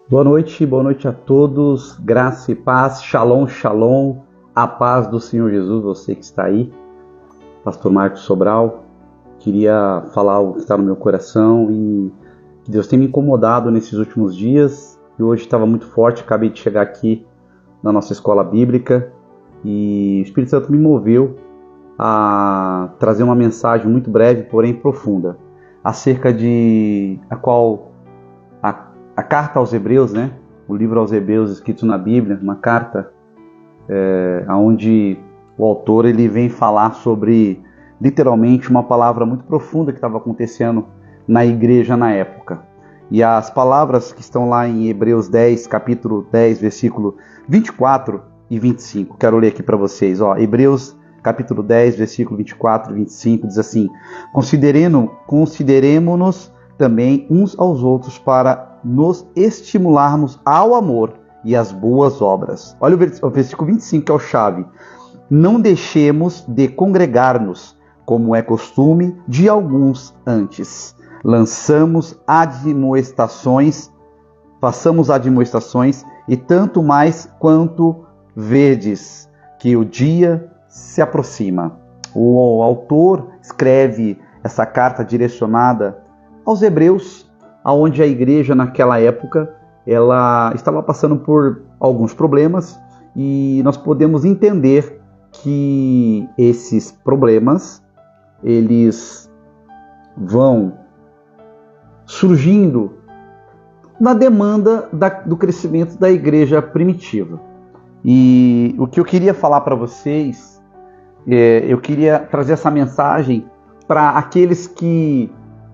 Boa noite a todos, graça e paz, shalom, shalom, a paz do Senhor Jesus, você que está aí, Pastor Marcos Sobral, queria falar o que está no meu coração e que Deus tem me incomodado nesses últimos dias e hoje estava muito forte, acabei de chegar aqui na nossa escola bíblica e o Espírito Santo me moveu a trazer uma mensagem muito breve, porém profunda, acerca de a carta aos Hebreus, né? O livro aos Hebreus escrito na Bíblia, uma carta onde o autor ele vem falar sobre, literalmente, uma palavra muito profunda que estava acontecendo na igreja na época. E as palavras que estão lá em Hebreus 10, capítulo 10, versículo 24 e 25. Quero ler aqui para vocês. Hebreus, capítulo 10, versículo 24 e 25, diz assim: Consideremo-nos também uns aos outros para nos estimularmos ao amor e às boas obras. Olha o versículo 25, que é o chave. Não deixemos de congregar-nos, como é costume de alguns antes. Façamos admoestações, e tanto mais quanto vedes que o dia se aproxima. O autor escreve essa carta direcionada aos Hebreus, onde a igreja naquela época ela estava passando por alguns problemas e nós podemos entender que esses problemas eles vão surgindo na demanda do crescimento da igreja primitiva. E o que eu queria falar para vocês, eu queria trazer essa mensagem para aqueles que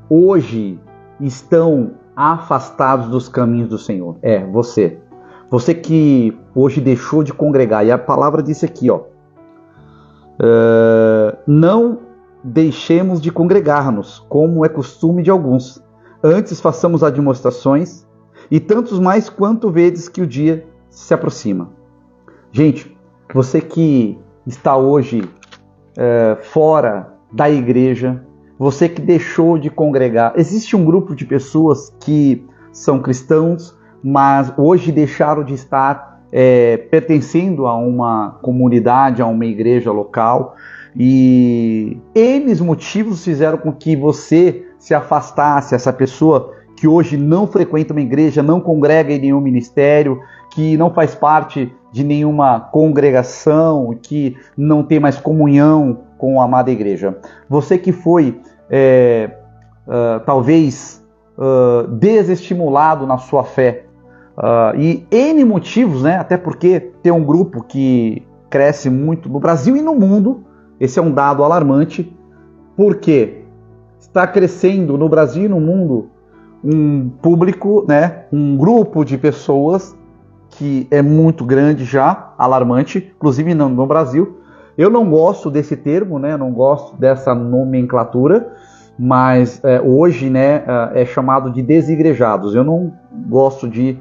hoje estão afastados dos caminhos do Senhor. Você que hoje deixou de congregar. E a palavra disse aqui, não deixemos de congregar-nos, como é costume de alguns. Antes façamos admoestações, e tantos mais quanto vedes que o dia se aproxima. Gente, você que está hoje fora da igreja, você que deixou de congregar, existe um grupo de pessoas que são cristãos, mas hoje deixaram de estar pertencendo a uma comunidade, a uma igreja local, e N motivos fizeram com que você se afastasse, essa pessoa que hoje não frequenta uma igreja, não congrega em nenhum ministério, que não faz parte de nenhuma congregação, que não tem mais comunhão com a amada igreja. Você que foi talvez desestimulado na sua fé, e N motivos, né? Até porque tem um grupo que cresce muito no Brasil e no mundo. Esse é um dado alarmante, porque está crescendo no Brasil e no mundo um público, né? Um grupo de pessoas que é muito grande já, alarmante, inclusive no Brasil. Eu não gosto desse termo, né? Não gosto dessa nomenclatura, mas hoje, né, é chamado de desigrejados. Eu não gosto de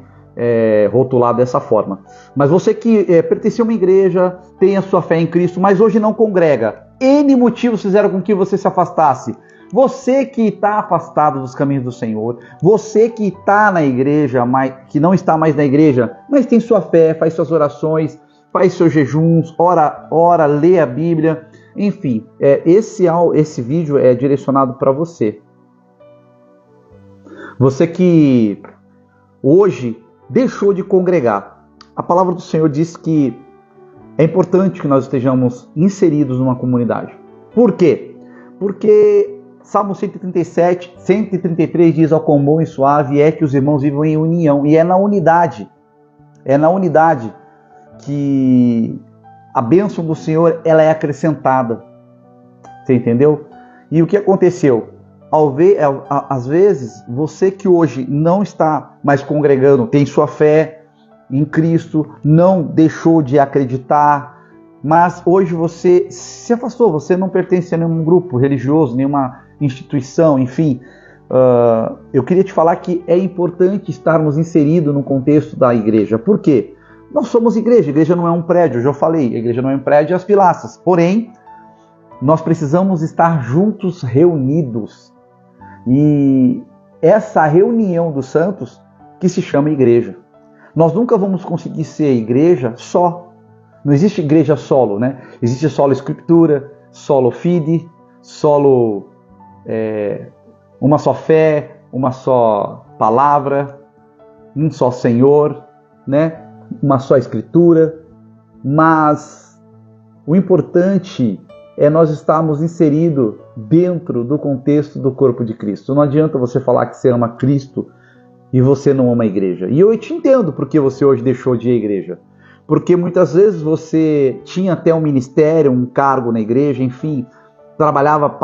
rotular dessa forma. Mas você que pertence a uma igreja, tem a sua fé em Cristo, mas hoje não congrega, N motivos fizeram com que você se afastasse. Você que está afastado dos caminhos do Senhor, você que está na igreja, mas que não está mais na igreja, mas tem sua fé, faz suas orações, faz seus jejuns, ora, lê a Bíblia, enfim, esse vídeo é direcionado para você. Você que hoje deixou de congregar. A palavra do Senhor diz que é importante que nós estejamos inseridos numa comunidade. Por quê? Porque Salmo 133 diz: ó, quão bom e suave é que os irmãos vivam em união. E é na unidade que a bênção do Senhor ela é acrescentada. Você entendeu? E o que aconteceu? Às vezes, você que hoje não está mais congregando, tem sua fé em Cristo, não deixou de acreditar, mas hoje você se afastou, você não pertence a nenhum grupo religioso, nenhuma instituição, enfim. Eu queria te falar que é importante estarmos inseridos no contexto da igreja. Por quê? Nós somos igreja, a igreja não é um prédio, eu já falei, a igreja não é um prédio, é as pilastras. Porém, nós precisamos estar juntos, reunidos. E essa reunião dos santos que se chama igreja. Nós nunca vamos conseguir ser igreja só. Não existe igreja solo, né? Existe solo escritura, solo fide, solo uma só fé, uma só palavra, um só Senhor, né? Uma só escritura. Mas o importante é nós estarmos inseridos dentro do contexto do corpo de Cristo. Não adianta você falar que você ama Cristo e você não ama a igreja. E eu te entendo porque você hoje deixou de ir à igreja. Porque muitas vezes você tinha até um ministério, um cargo na igreja, enfim, trabalhava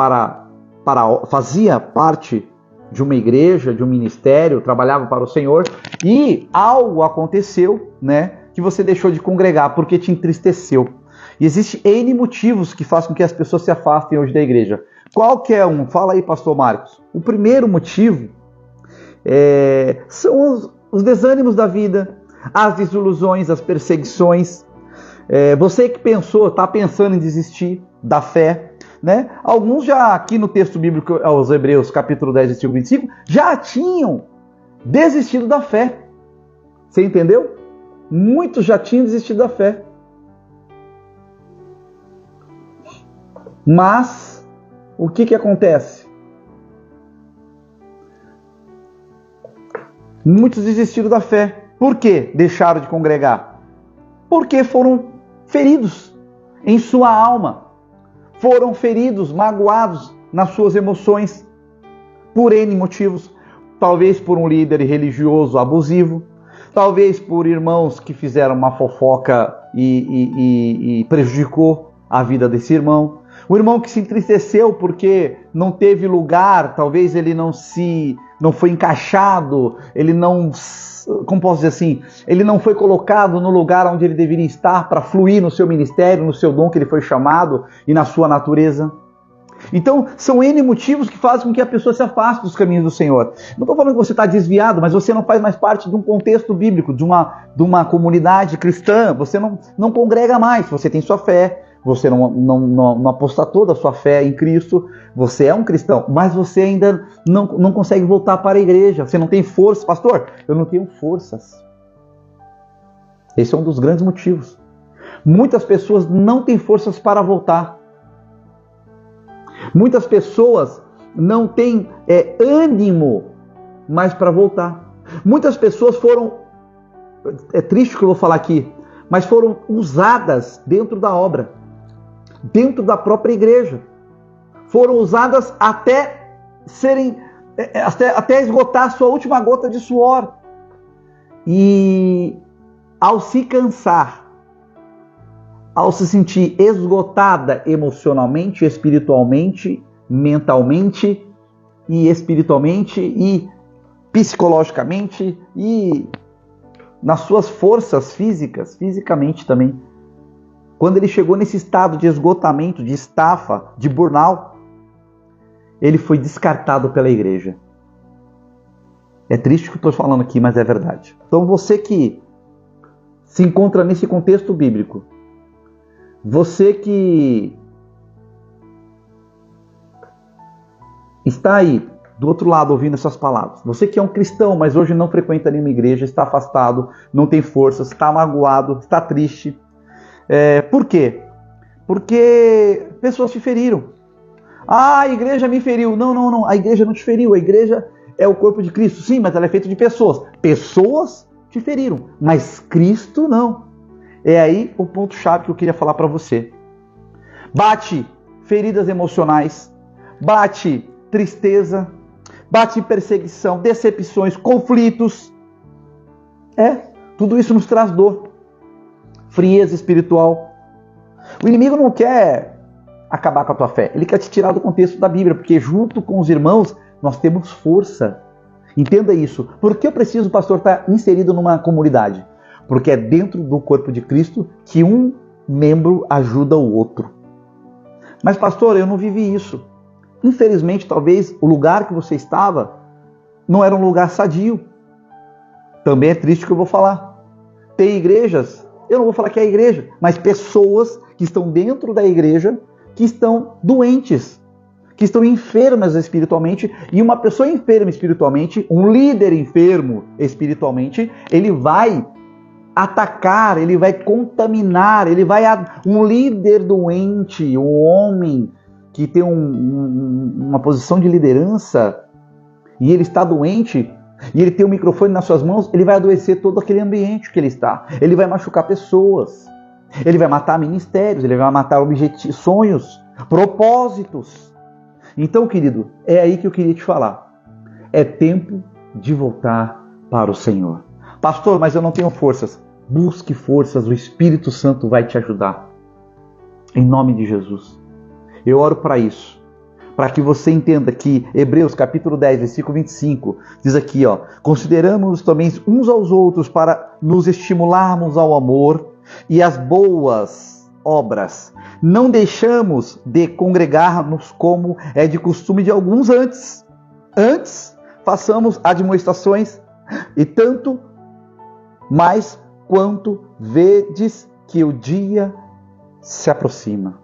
fazia parte de uma igreja, de um ministério, trabalhava para o Senhor, e algo aconteceu, né, que você deixou de congregar porque te entristeceu. E existem N motivos que fazem com que as pessoas se afastem hoje da igreja. Qual que é um? Fala aí, pastor Marcos. O primeiro motivo são os desânimos da vida, as desilusões, as perseguições. Você que está pensando em desistir da fé, né? Alguns já aqui no texto bíblico, aos Hebreus, capítulo 10, versículo 25, já tinham desistido da fé. Você entendeu? Muitos já tinham desistido da fé. Mas, o que acontece? Muitos desistiram da fé. Por quê? Deixaram de congregar. Porque foram feridos em sua alma. Foram feridos, magoados nas suas emoções. Por N motivos. Talvez por um líder religioso abusivo. Talvez por irmãos que fizeram uma fofoca e prejudicou a vida desse irmão. O irmão que se entristeceu porque não teve lugar, talvez ele não foi encaixado, ele não, como posso dizer assim, ele não foi colocado no lugar onde ele deveria estar para fluir no seu ministério, no seu dom que ele foi chamado e na sua natureza. Então, são N motivos que fazem com que a pessoa se afaste dos caminhos do Senhor. Não estou falando que você está desviado, mas você não faz mais parte de um contexto bíblico, de uma comunidade cristã, você não congrega mais, você tem sua fé, você não apostatou da sua fé em Cristo, você é um cristão, mas você ainda não consegue voltar para a igreja, você não tem força. Pastor, eu não tenho forças. Esse é um dos grandes motivos. Muitas pessoas não têm forças para voltar. Muitas pessoas não têm ânimo mais para voltar. Muitas pessoas foram, é triste o que eu vou falar aqui, mas foram usadas dentro da obra, dentro da própria igreja. Foram usadas até esgotar a sua última gota de suor. E ao se cansar, ao se sentir esgotada emocionalmente, espiritualmente, mentalmente e espiritualmente e psicologicamente e nas suas forças físicas, fisicamente também. Quando ele chegou nesse estado de esgotamento, de estafa, de burnout, ele foi descartado pela igreja. É triste o que eu estou falando aqui, mas é verdade. Então você que se encontra nesse contexto bíblico, você que está aí do outro lado ouvindo essas palavras, você que é um cristão, mas hoje não frequenta nenhuma igreja, está afastado, não tem forças, está magoado, está triste. Por quê? Porque pessoas te feriram. Ah, a igreja me feriu. Não, a igreja não te feriu, a igreja é o corpo de Cristo. Sim, mas ela é feita de pessoas. Pessoas te feriram, mas Cristo não. É aí o ponto-chave que eu queria falar para você. Bate feridas emocionais, bate tristeza, bate perseguição, decepções, conflitos. Tudo isso nos traz dor, frieza espiritual. O inimigo não quer acabar com a tua fé, ele quer te tirar do contexto da Bíblia, porque junto com os irmãos nós temos força. Entenda isso. Por que eu preciso, pastor, estar inserido numa comunidade? Porque é dentro do corpo de Cristo que um membro ajuda o outro. Mas, pastor, eu não vivi isso. Infelizmente, talvez o lugar que você estava não era um lugar sadio. Também é triste o que eu vou falar. Tem igrejas, eu não vou falar que é a igreja, mas pessoas que estão dentro da igreja que estão doentes, que estão enfermas espiritualmente, e uma pessoa enferma espiritualmente, um líder enfermo espiritualmente, ele vai atacar, ele vai contaminar, um líder doente, um homem que tem uma posição de liderança, e ele está doente, e ele tem um microfone nas suas mãos, ele vai adoecer todo aquele ambiente que ele está, ele vai machucar pessoas, ele vai matar ministérios, ele vai matar sonhos, propósitos. Então, querido, é aí que eu queria te falar. É tempo de voltar para o Senhor. Pastor, mas eu não tenho forças. Busque forças, o Espírito Santo vai te ajudar. Em nome de Jesus. Eu oro para isso. Para que você entenda que Hebreus capítulo 10, versículo 25, diz aqui, ó, consideramos também uns aos outros para nos estimularmos ao amor e às boas obras. Não deixamos de congregar-nos como é de costume de alguns antes. Antes, façamos admoestações, e tanto mais quanto vedes que o dia se aproxima.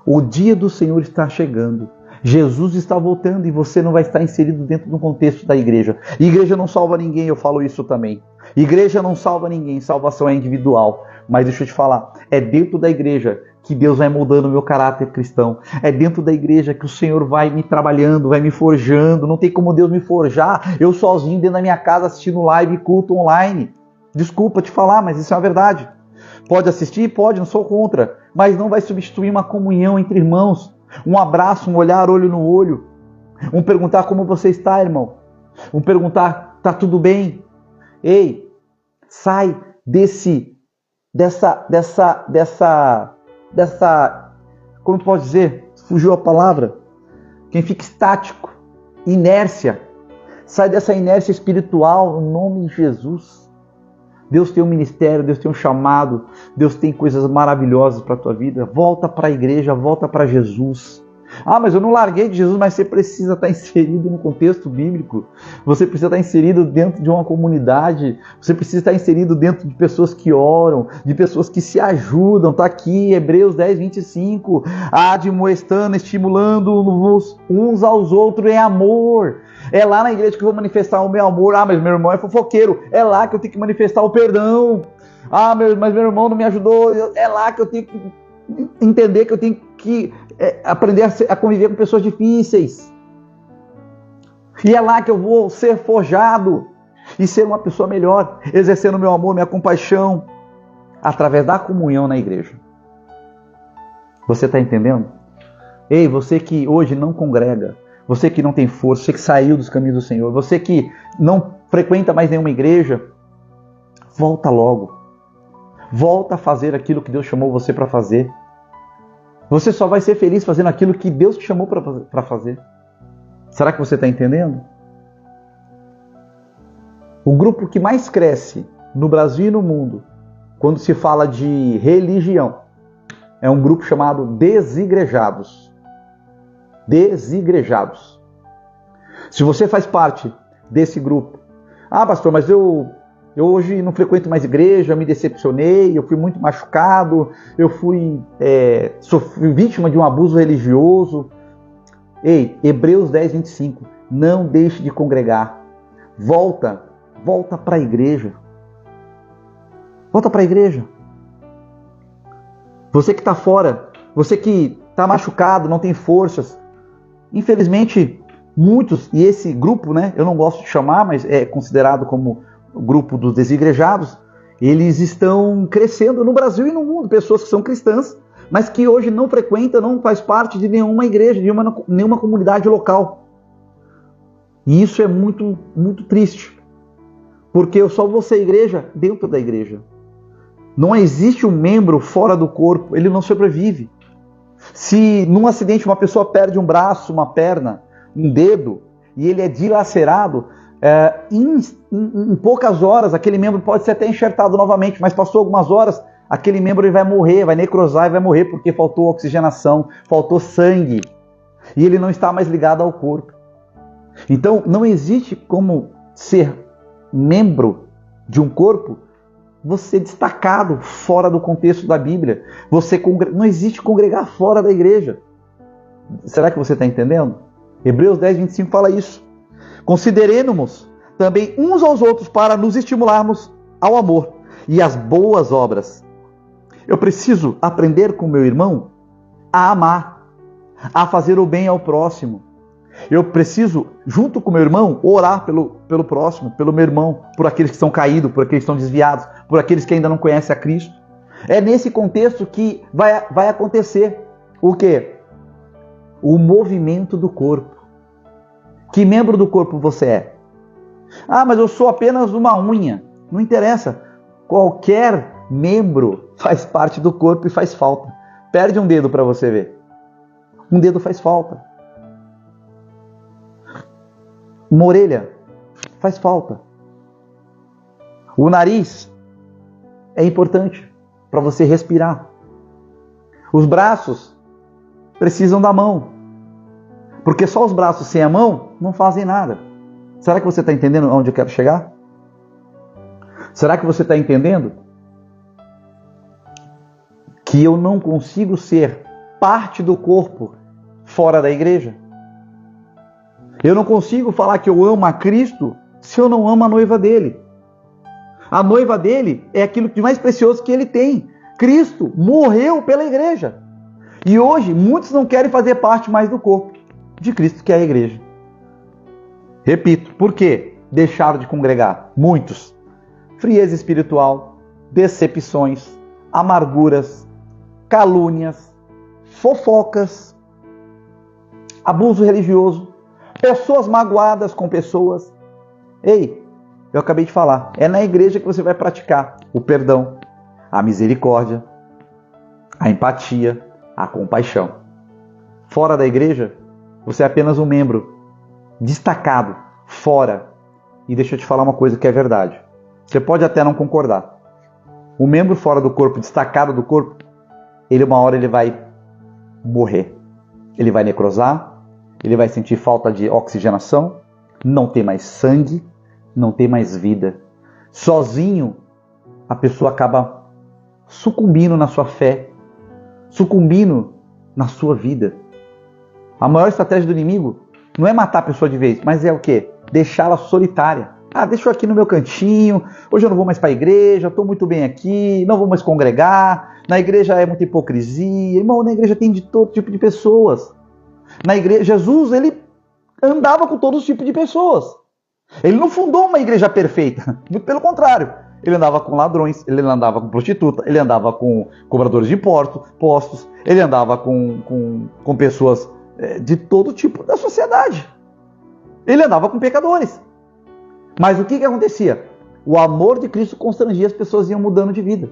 O dia do Senhor está chegando. Jesus está voltando e você não vai estar inserido dentro do contexto da igreja. Igreja não salva ninguém, eu falo isso também. Igreja não salva ninguém, salvação é individual. Mas deixa eu te falar, é dentro da igreja que Deus vai moldando o meu caráter cristão. É dentro da igreja que o Senhor vai me trabalhando, vai me forjando. Não tem como Deus me forjar eu sozinho dentro da minha casa assistindo live, culto online. Desculpa te falar, mas isso é a verdade. Pode assistir? Pode, não sou contra. Mas não vai substituir uma comunhão entre irmãos. Um abraço, um olhar olho no olho. Um perguntar como você está, irmão. Um perguntar, tá tudo bem? Ei, sai dessa, como pode dizer? Fugiu a palavra. Quem fica estático, inércia. Sai dessa inércia espiritual, no nome de Jesus. Deus tem um ministério, Deus tem um chamado, Deus tem coisas maravilhosas para a tua vida. Volta para a igreja, volta para Jesus. Ah, mas eu não larguei de Jesus, mas você precisa estar inserido no contexto bíblico. Você precisa estar inserido dentro de uma comunidade. Você precisa estar inserido dentro de pessoas que oram, de pessoas que se ajudam. Está aqui, Hebreus 10, 25. Admoestando, estimulando-nos uns aos outros em amor. É lá na igreja que eu vou manifestar o meu amor. Ah, mas meu irmão é fofoqueiro. É lá que eu tenho que manifestar o perdão. Ah, mas meu irmão não me ajudou. É lá que eu tenho que entender que eu tenho que aprender a conviver com pessoas difíceis. E é lá que eu vou ser forjado e ser uma pessoa melhor, exercendo meu amor, minha compaixão, através da comunhão na igreja. Você está entendendo? Ei, você que hoje não congrega, você que não tem força, você que saiu dos caminhos do Senhor, você que não frequenta mais nenhuma igreja, volta logo. Volta a fazer aquilo que Deus chamou você para fazer. Você só vai ser feliz fazendo aquilo que Deus te chamou para fazer. Será que você está entendendo? O grupo que mais cresce no Brasil e no mundo, quando se fala de religião, é um grupo chamado desigrejados. Desigrejados. Se você faz parte desse grupo, ah, pastor, mas eu hoje não frequento mais igreja, me decepcionei, eu fui muito machucado, eu fui vítima de um abuso religioso. Ei, Hebreus 10, 25, não deixe de congregar. Volta para a igreja. Volta para a igreja. Você que está fora, você que está machucado, não tem forças. Infelizmente, muitos, e esse grupo, né, eu não gosto de chamar, mas é considerado como o grupo dos desigrejados, eles estão crescendo no Brasil e no mundo. Pessoas que são cristãs, mas que hoje não frequentam, não faz parte de nenhuma igreja, de nenhuma comunidade local. E isso é muito, muito triste. Porque eu só vou ser igreja dentro da igreja. Não existe um membro fora do corpo, ele não sobrevive. Se num acidente uma pessoa perde um braço, uma perna, um dedo, e ele é dilacerado, em poucas horas aquele membro pode ser até enxertado novamente, mas passou algumas horas, aquele membro ele vai morrer, vai necrosar e vai morrer porque faltou oxigenação, faltou sangue, e ele não está mais ligado ao corpo. Então não existe como ser membro de um corpo você destacado fora do contexto da Bíblia. Não existe congregar fora da igreja. Será que você está entendendo? Hebreus 10, 25 fala isso. Consideremos também uns aos outros para nos estimularmos ao amor e às boas obras. Eu preciso aprender com meu irmão a amar, a fazer o bem ao próximo. Eu preciso, junto com meu irmão, orar pelo próximo, pelo meu irmão, por aqueles que estão caídos, por aqueles que estão desviados, por aqueles que ainda não conhecem a Cristo. É nesse contexto que vai acontecer o quê? O movimento do corpo. Que membro do corpo você é? Ah, mas eu sou apenas uma unha. Não interessa. Qualquer membro faz parte do corpo e faz falta. Perde um dedo para você ver. Um dedo faz falta. Uma orelha faz falta. O nariz é importante para você respirar. Os braços precisam da mão. Porque só os braços sem a mão não fazem nada. Será que você está entendendo onde eu quero chegar? Será que você está entendendo que eu não consigo ser parte do corpo fora da igreja? Eu não consigo falar que eu amo a Cristo se eu não amo a noiva dele. A noiva dele é aquilo de mais precioso que ele tem. Cristo morreu pela igreja. E hoje muitos não querem fazer parte mais do corpo de Cristo, que é a igreja. Repito, por quê? Deixaram de congregar. Muitos. Frieza espiritual, decepções, amarguras, calúnias, fofocas, abuso religioso, pessoas magoadas com pessoas. Ei, eu acabei de falar, é na igreja que você vai praticar o perdão, a misericórdia, a empatia, a compaixão. Fora da igreja, você é apenas um membro destacado, fora. E deixa eu te falar uma coisa que é verdade. Você pode até não concordar. O membro fora do corpo, destacado do corpo, uma hora ele vai morrer. Ele vai necrosar, ele vai sentir falta de oxigenação, não tem mais sangue, não tem mais vida. Sozinho, a pessoa acaba sucumbindo na sua fé, sucumbindo na sua vida. A maior estratégia do inimigo não é matar a pessoa de vez, mas é o quê? Deixá-la solitária. Ah, deixa eu aqui no meu cantinho, hoje eu não vou mais para a igreja, estou muito bem aqui, não vou mais congregar, na igreja é muita hipocrisia. Irmão, na igreja tem de todo tipo de pessoas. Na igreja, Jesus, ele andava com todos os tipos de pessoas. Ele não fundou uma igreja perfeita, muito pelo contrário. Ele andava com ladrões, ele andava com prostituta, ele andava com cobradores de impostos, ele andava com pessoas de todo tipo da sociedade. Ele andava com pecadores. Mas o que acontecia? O amor de Cristo constrangia, as pessoas iam mudando de vida.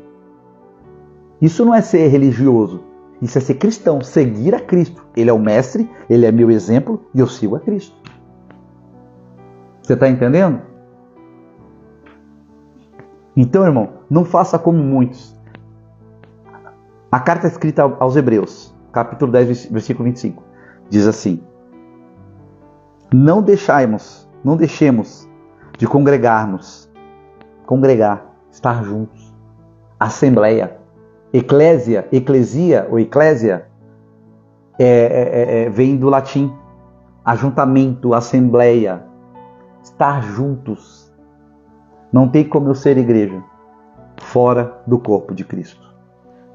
Isso não é ser religioso, isso é ser cristão, seguir a Cristo. Ele é o mestre, ele é meu exemplo e eu sigo a Cristo. Você está entendendo? Então, irmão, não faça como muitos. A carta escrita aos Hebreus, capítulo 10, versículo 25, diz assim: Não deixemos de congregar, estar juntos. Assembleia, eclesia ou eclésia vem do latim, ajuntamento, assembleia, estar juntos. Não tem como eu ser igreja fora do corpo de Cristo.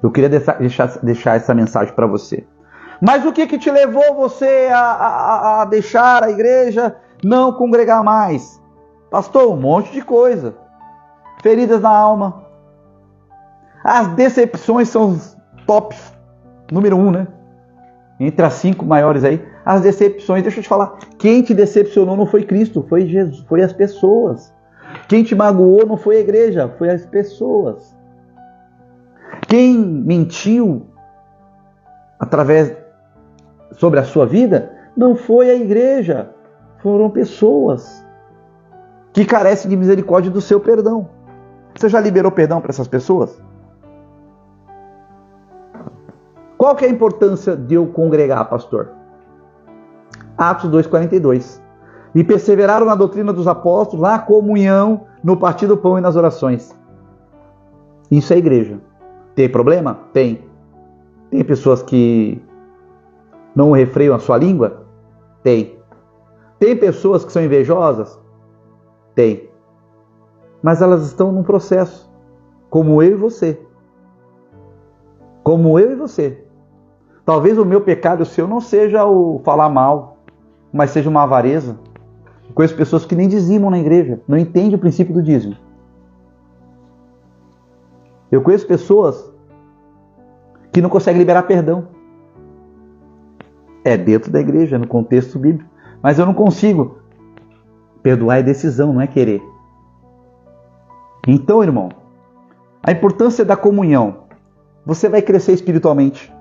Eu queria deixar essa mensagem para você. Mas o que te levou você a deixar a igreja, não congregar mais? Pastor, um monte de coisa. Feridas na alma. As decepções são os top número 1, né? Entre as 5 maiores aí. As decepções, deixa eu te falar. Quem te decepcionou não foi Cristo, foi Jesus, foi as pessoas. Quem te magoou não foi a igreja, foi as pessoas. Quem mentiu sobre a sua vida não foi a igreja, foram pessoas que carecem de misericórdia do seu perdão. Você já liberou perdão para essas pessoas? Qual que é a importância de eu congregar, pastor? Atos 2,42. E perseveraram na doutrina dos apóstolos, na comunhão, no partir do pão e nas orações. Isso é igreja. Tem problema? Tem. Tem pessoas que não refreiam a sua língua? Tem. Tem pessoas que são invejosas? Tem. Mas elas estão num processo, como eu e você. Como eu e você. Talvez o meu pecado e o seu não seja o falar mal, mas seja uma avareza. Eu conheço pessoas que nem dizimam na igreja, não entendem o princípio do dízimo. Eu conheço pessoas que não conseguem liberar perdão. É dentro da igreja, no contexto bíblico. Mas eu não consigo. Perdoar é decisão, não é querer. Então, irmão, a importância da comunhão. Você vai crescer espiritualmente,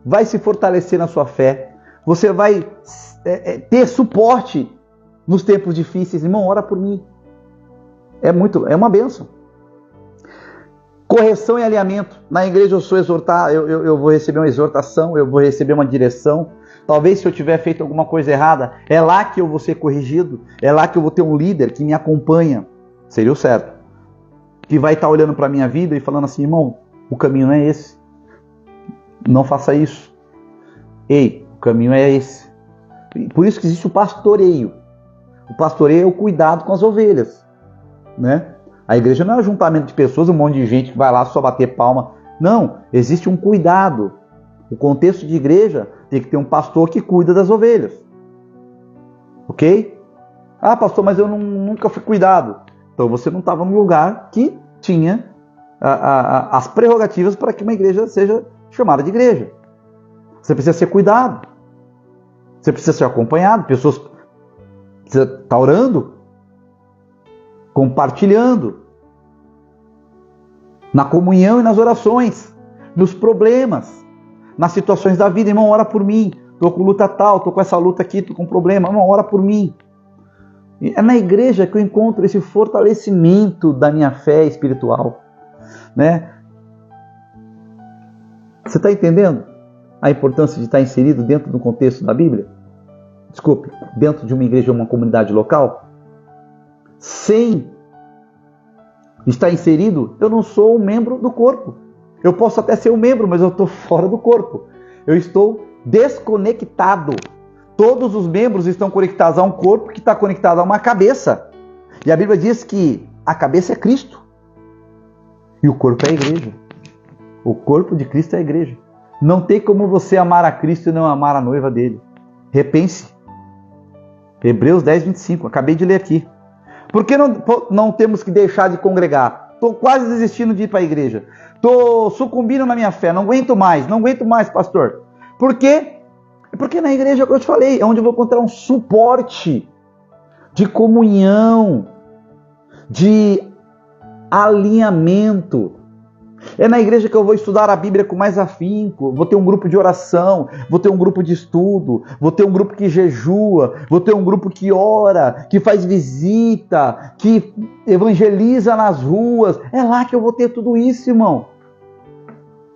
vai se fortalecer na sua fé, você vai ter suporte nos tempos difíceis. Irmão, ora por mim. É uma bênção. Correção e alinhamento. Na igreja eu sou exortado, eu vou receber uma exortação, eu vou receber uma direção. Talvez se eu tiver feito alguma coisa errada, é lá que eu vou ser corrigido, é lá que eu vou ter um líder que me acompanha. Seria o certo. Que vai estar olhando para a minha vida e falando assim, irmão, o caminho não é esse. Não faça isso. Ei, o caminho é esse. Por isso que existe o pastoreio. O pastoreio é o cuidado com as ovelhas, né? A igreja não é um ajuntamento de pessoas, um monte de gente que vai lá só bater palma. Não, existe um cuidado. O contexto de igreja tem que ter um pastor que cuida das ovelhas. Ok? Ah, pastor, mas eu nunca fui cuidado. Então você não estava no lugar que tinha as prerrogativas para que uma igreja seja chamada de igreja. Você precisa ser cuidado. Você precisa ser acompanhado. Pessoas precisam estar orando, compartilhando, na comunhão e nas orações, nos problemas, nas situações da vida. Irmão, ora por mim. Estou com luta tal, estou com essa luta aqui, estou com problema. Irmão, ora por mim. É na igreja que eu encontro esse fortalecimento da minha fé espiritual, né? Você está entendendo a importância de estar inserido dentro do contexto da Bíblia? Desculpe, dentro de uma igreja ou uma comunidade local? Sem estar inserido, eu não sou um membro do corpo. Eu posso até ser um membro, mas eu estou fora do corpo. Eu estou desconectado. Todos os membros estão conectados a um corpo que está conectado a uma cabeça. E a Bíblia diz que a cabeça é Cristo. E o corpo é a igreja. O corpo de Cristo é a igreja. Não tem como você amar a Cristo e não amar a noiva dele. Repense. Hebreus 10, 25. Acabei de ler aqui. Por que não temos que deixar de congregar? Estou quase desistindo de ir para a igreja. Estou sucumbindo na minha fé. Não aguento mais, pastor. Por quê? Porque na igreja, como eu te falei, é onde eu vou encontrar um suporte de comunhão, de alinhamento. É na igreja que eu vou estudar a Bíblia com mais afinco, vou ter um grupo de oração, vou ter um grupo de estudo, vou ter um grupo que jejua, vou ter um grupo que ora, que faz visita, que evangeliza nas ruas. É lá que eu vou ter tudo isso, irmão.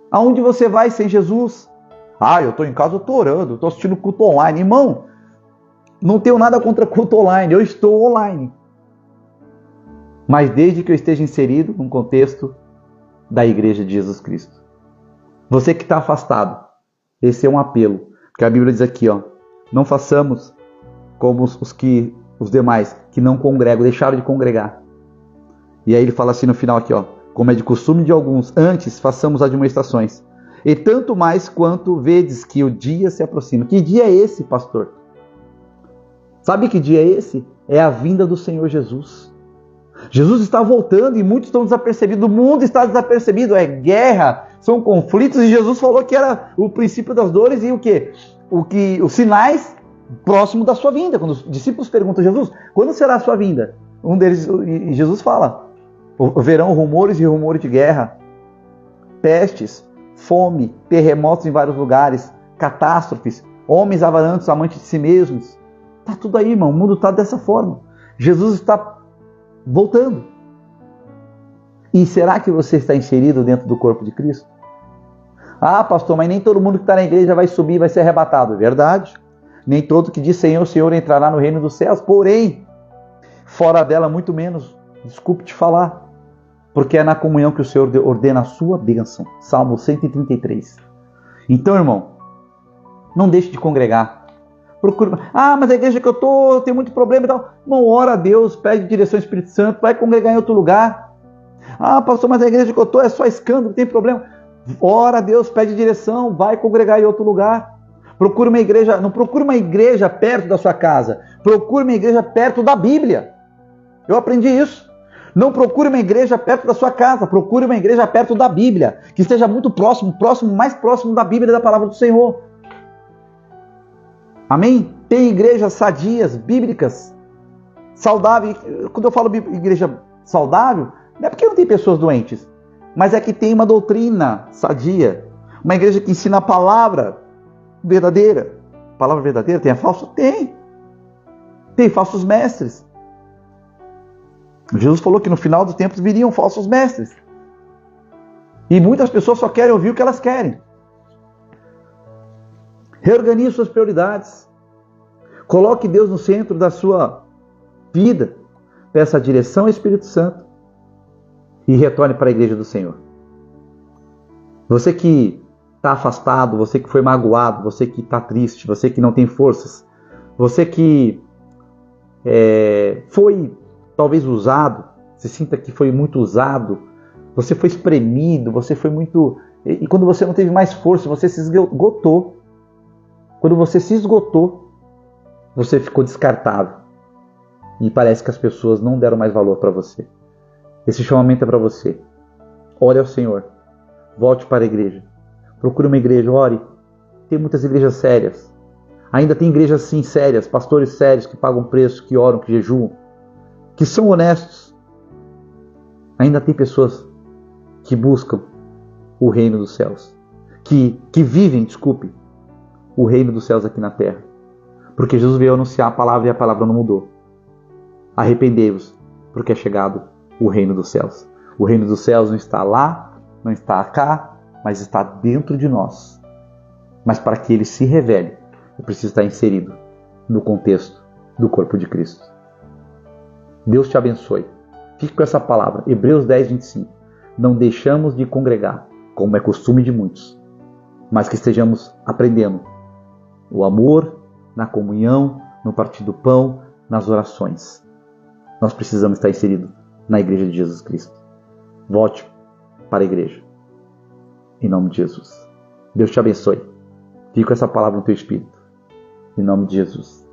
Aonde você vai sem Jesus? Ah, eu estou em casa, eu estou orando, estou assistindo culto online. Irmão, não tenho nada contra culto online, eu estou online. Mas desde que eu esteja inserido num contexto da igreja de Jesus Cristo. Você que está afastado, esse é um apelo. Porque a Bíblia diz aqui, ó, não façamos como os demais que não congregam, deixaram de congregar. E aí ele fala assim no final aqui, ó, como é de costume de alguns, antes façamos admoestações. E tanto mais quanto vedes que o dia se aproxima. Que dia é esse, pastor? Sabe que dia é esse? É a vinda do Senhor Jesus. Jesus está voltando e muitos estão desapercebidos. O mundo está desapercebido. É guerra, são conflitos. E Jesus falou que era o princípio das dores e o quê? Os sinais próximos da sua vinda. Quando os discípulos perguntam a Jesus, quando será a sua vinda? Um deles, e Jesus fala, verão rumores e rumores de guerra, pestes, fome, terremotos em vários lugares, catástrofes, homens avarentos, amantes de si mesmos. Está tudo aí, irmão. O mundo está dessa forma. Jesus está voltando. E será que você está inserido dentro do corpo de Cristo? Ah, pastor, mas nem todo mundo que está na igreja vai subir e vai ser arrebatado. É verdade. Nem todo que diz Senhor, Senhor entrará no reino dos céus. Porém, fora dela muito menos. Desculpe te falar. Porque é na comunhão que o Senhor ordena a sua bênção. Salmo 133. Então, irmão, Não deixe de congregar. Procure. Mas a igreja que eu estou tem muito problema e tal. Não, ora a Deus, pede direção ao Espírito Santo, vai congregar em outro lugar. Pastor, mas a igreja que eu estou é só escândalo, tem problema. Ora a Deus, pede direção, vai congregar em outro lugar. Procure uma igreja, não procure uma igreja perto da sua casa. Procure uma igreja perto da Bíblia. Eu aprendi isso. Não procure uma igreja perto da sua casa, procure uma igreja perto da Bíblia, que esteja muito próximo, mais próximo da Bíblia e da palavra do Senhor. Amém? Tem igrejas sadias, bíblicas, saudáveis. Quando eu falo igreja saudável, não é porque não tem pessoas doentes, mas é que tem uma doutrina sadia, uma igreja que ensina a palavra verdadeira. Palavra verdadeira tem a falsa? Tem. Tem falsos mestres. Jesus falou que no final dos tempos viriam falsos mestres. E muitas pessoas só querem ouvir o que elas querem. Reorganize suas prioridades. Coloque Deus no centro da sua vida. Peça a direção ao Espírito Santo. E retorne para a igreja do Senhor. Você que está afastado, você que foi magoado, você que está triste, você que não tem forças, você que foi talvez usado, se sinta que foi muito usado, você foi espremido, você foi muito... E quando você não teve mais força, você se esgotou. Quando você se esgotou, você ficou descartável. E parece que as pessoas não deram mais valor para você. Esse chamamento é para você. Ore ao Senhor. Volte para a igreja. Procure uma igreja, ore. Tem muitas igrejas sérias. Ainda tem igrejas sim sérias, pastores sérios que pagam preço, que oram, que jejuam, que são honestos. Ainda tem pessoas que buscam o reino dos céus, que vivem, o reino dos céus aqui na terra. Porque Jesus veio anunciar a palavra e a palavra não mudou. Arrependei-vos, porque é chegado o reino dos céus. O reino dos céus não está lá, não está cá, mas está dentro de nós. Mas para que ele se revele, ele precisa estar inserido no contexto do corpo de Cristo. Deus te abençoe. Fique com essa palavra. Hebreus 10, 25. Não deixamos de congregar, como é costume de muitos, mas que estejamos aprendendo o amor na comunhão, no partir do pão, nas orações. Nós precisamos estar inseridos na igreja de Jesus Cristo. Volte para a igreja. Em nome de Jesus. Deus te abençoe. Fique com essa palavra no teu espírito. Em nome de Jesus.